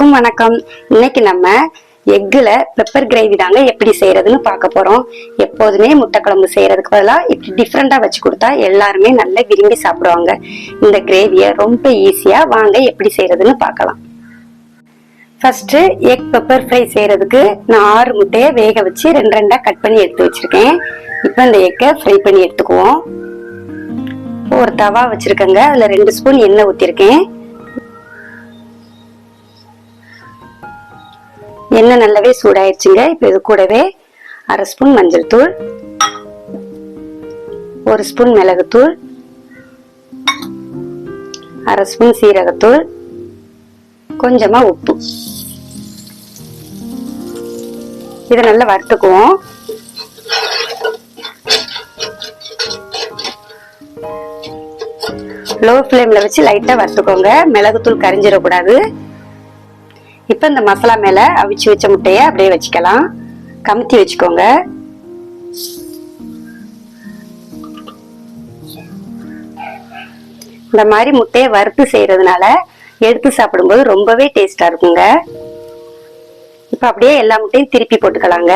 எல்லாருக்கும் வணக்கம். இன்னைக்கு நம்ம எக்குல பெப்பர் கிரேவி தாங்க எப்படி செய்யறதுன்னு பார்க்க போறோம். எப்போதுமே முட்டை குழம்பு செய்யறதுக்கு பதிலாக இப்படி டிஃப்ரெண்டா வச்சு கொடுத்தா எல்லாருமே நல்லா விரும்பி சாப்பிடுவாங்க. இந்த கிரேவியை ரொம்ப ஈஸியா வாங்க எப்படி செய்யறதுன்னு பார்க்கலாம். ஃபர்ஸ்ட் எக் பெப்பர் ஃப்ரை செய்யறதுக்கு நான் 6 முட்டையை வேக வச்சு ரெண்டா கட் பண்ணி எடுத்து வச்சிருக்கேன். இப்போ இந்த எக்கை ஃப்ரை பண்ணி எடுத்துக்குவோம். ஒரு தவா வச்சிருக்கேங்க, அதுல 2 ஸ்பூன் எண்ணெய் ஊத்திருக்கேன். எண்ணெய் நல்லாவே சூடாயிருச்சுங்க. இப்போ இது கூடவே 1/2 ஸ்பூன் மஞ்சள் தூள், 1 ஸ்பூன் மிளகுத்தூள், 1/2 ஸ்பூன் சீரகத்தூள், கொஞ்சமா உப்பு. இதை நல்லா வறுத்துக்குவோம். லோ ஃப்ளேம்ல வச்சு லைட்டா வறுத்துக்கோங்க, மிளகுத்தூள் கரிஞ்சிடக்கூடாது. இப்ப இந்த மசாலா மேல அவிச்சு வச்ச முட்டைய அப்படியே வச்சுக்கலாம். கமுத்தி வச்சுக்கோங்க. இந்த மாதிரி முட்டையை வறுத்து செய்யறதுனால எடுத்து சாப்பிடும்போது ரொம்பவே டேஸ்டா இருக்குங்க. இப்ப அப்படியே எல்லா முட்டையும் திருப்பி போட்டுக்கலாங்க.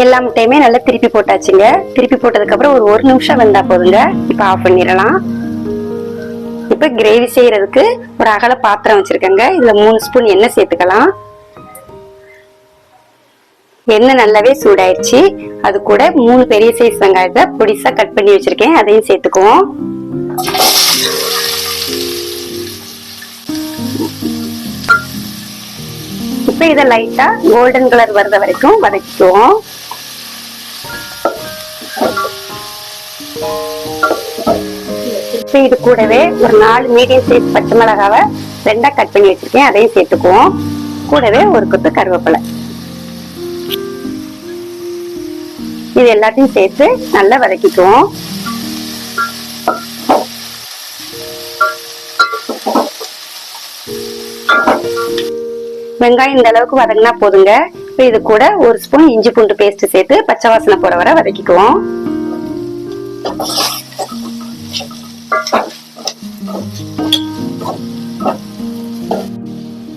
எல்லா முட்டையுமே நல்லா திருப்பி போட்டாச்சுங்க. திருப்பி போட்டதுக்கு அப்புறம் ஒரு 1 நிமிஷம் வெந்தா போதுங்க. இப்ப ஆஃப் பண்ணிடலாம். இப்ப கிரேவி செய்யறதுக்கு ஒரு அகல பாத்திரம் வச்சிருக்கேங்க. இதுல 3 ஸ்பூன் எண்ணெய் சேர்த்துக்கலாம். எண்ணெய் நல்லாவே சூடாயிருச்சு. அது கூட 3 பெரிய சைஸ் வெங்காயத்தை பொடிசா கட் பண்ணி வச்சிருக்கேன், அதையும் சேர்த்துக்குவோம். இப்ப இதை லைட்டா கோல்டன் கலர் வர்ற வரைக்கும் வதக்கிக்குவோம். இப்ப இது கூடவே ஒரு 4 மீடியம் சைஸ் பச்சை மிளகாவை 2ஆ கட் பண்ணி வச்சிருக்கேன், அதையும் சேர்த்துக்குவோம். கூடவே ஒரு கொத்து கருவேப்பிலை. இது எல்லாத்தையும் சேர்த்து நல்லா வதக்கிக்குவோம். வெங்காயம் இந்த அளவுக்கு வதங்கினா போதுங்க. இப்ப இது கூட 1 ஸ்பூன் இஞ்சி பூண்டு பேஸ்ட் சேர்த்து பச்சை வாசனை போற வரை வதக்கிக்குவோம்.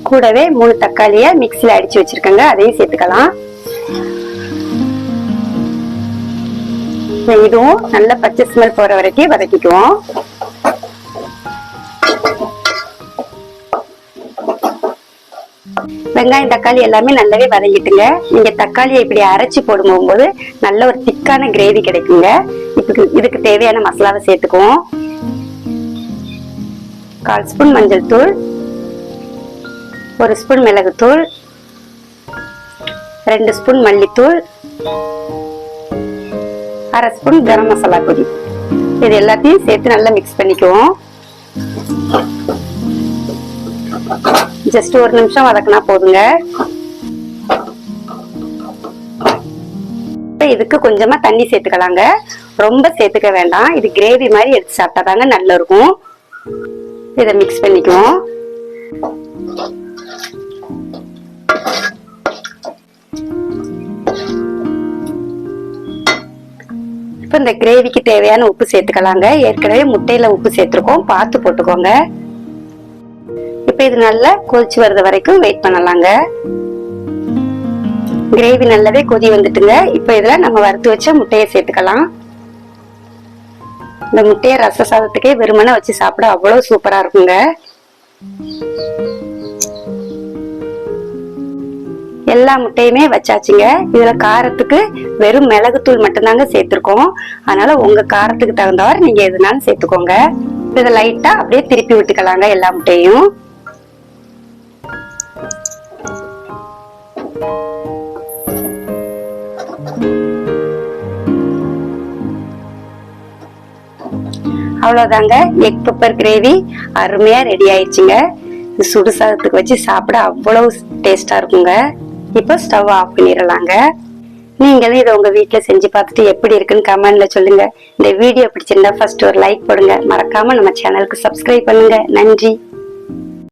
கூடவே 3 தக்காளியை மிக்ஸில அடிச்சு வச்சிருக்கேங்க, அதையும் சேர்த்துக்கலாம். இதுவும் நல்ல பச்சை ஸ்மெல் போற வரைக்கும் வதக்கிக்குவோம். வெங்காயம் தக்காளி எல்லாமே நல்லாவே வதங்கிட்டுங்க. நீங்க தக்காளியை இப்படி அரைச்சி போடும்போது நல்ல ஒரு திக்கான கிரேவி கிடைக்குங்க. இதுக்கு தேவையான மசாலாவை சேர்த்துக்குவோம். 1/4 ஸ்பூன் மஞ்சள் தூள், 1 ஸ்பூன் மிளகுத்தூள், 2 ஸ்பூன் மல்லித்தூள், 1/2 ஸ்பூன் கரம் மசாலா பொடி. இது எல்லாத்தையும் சேர்த்து நல்லா மிக்ஸ் பண்ணிக்குவோம். ஜஸ்ட் 1 நிமிஷம் வதக்கினா போதுங்க. இப்ப இதுக்கு கொஞ்சமா தண்ணி சேர்த்துக்கலாங்க. ரொம்ப சேர்த்துக்க வேண்டாம். இது கிரேவி மாதிரி எடுத்து சாப்பிட்டாதாங்க நல்லா இருக்கும். இதை மிக்ஸ் பண்ணிக்குவோம். இப்ப இந்த கிரேவிக்கு தேவையான உப்பு சேர்த்துக்கலாங்க. ஏற்கனவே முட்டையில உப்பு சேர்த்திருக்கோம், பார்த்து போட்டுக்கோங்க. இப்ப இது நல்லா கொதிச்சு வர்றது வரைக்கும் வெயிட் பண்ணலாங்க. கிரேவி நல்லாவே கொதி வந்துட்டுங்க. இப்ப இதுல நம்ம வறுத்து வச்ச முட்டையை சேர்த்துக்கலாம். இந்த முட்டையை ரச சாதத்துக்கே வெறுமனே வச்சு சாப்பிட அவ்வளவு சூப்பரா இருக்குங்க. எல்லா முட்டையுமே வச்சாச்சுங்க. இதுல காரத்துக்கு வெறும் மிளகுத்தூள் மட்டும்தாங்க சேர்த்திருக்கோம். அதனால உங்க காரத்துக்கு தகுந்தவாறு நீங்க எதுனாலும் சேர்த்துக்கோங்க. இதை லைட்டா அப்படியே திருப்பி விட்டுக்கலாங்க எல்லா முட்டையும். அவ்வளவுதாங்க, எக் பெப்பர் கிரேவி அருமையா ரெடி ஆயிடுச்சுங்க. சுடு சாதத்துக்கு வச்சு சாப்பிட அவ்வளவு டேஸ்டா இருக்குங்க. இப்போ ஸ்டவ் ஆஃப் பண்ணிடலாங்க. நீங்களும் இதை உங்க வீட்டுல செஞ்சு பார்த்துட்டு எப்படி இருக்குன்னு கமெண்ட்ல சொல்லுங்க. இந்த வீடியோ பிடிச்சிருந்தா ஃபர்ஸ்ட் ஒரு லைக் போடுங்க. மறக்காம நம்ம சேனலுக்கு சப்ஸ்கிரைப் பண்ணுங்க. நன்றி.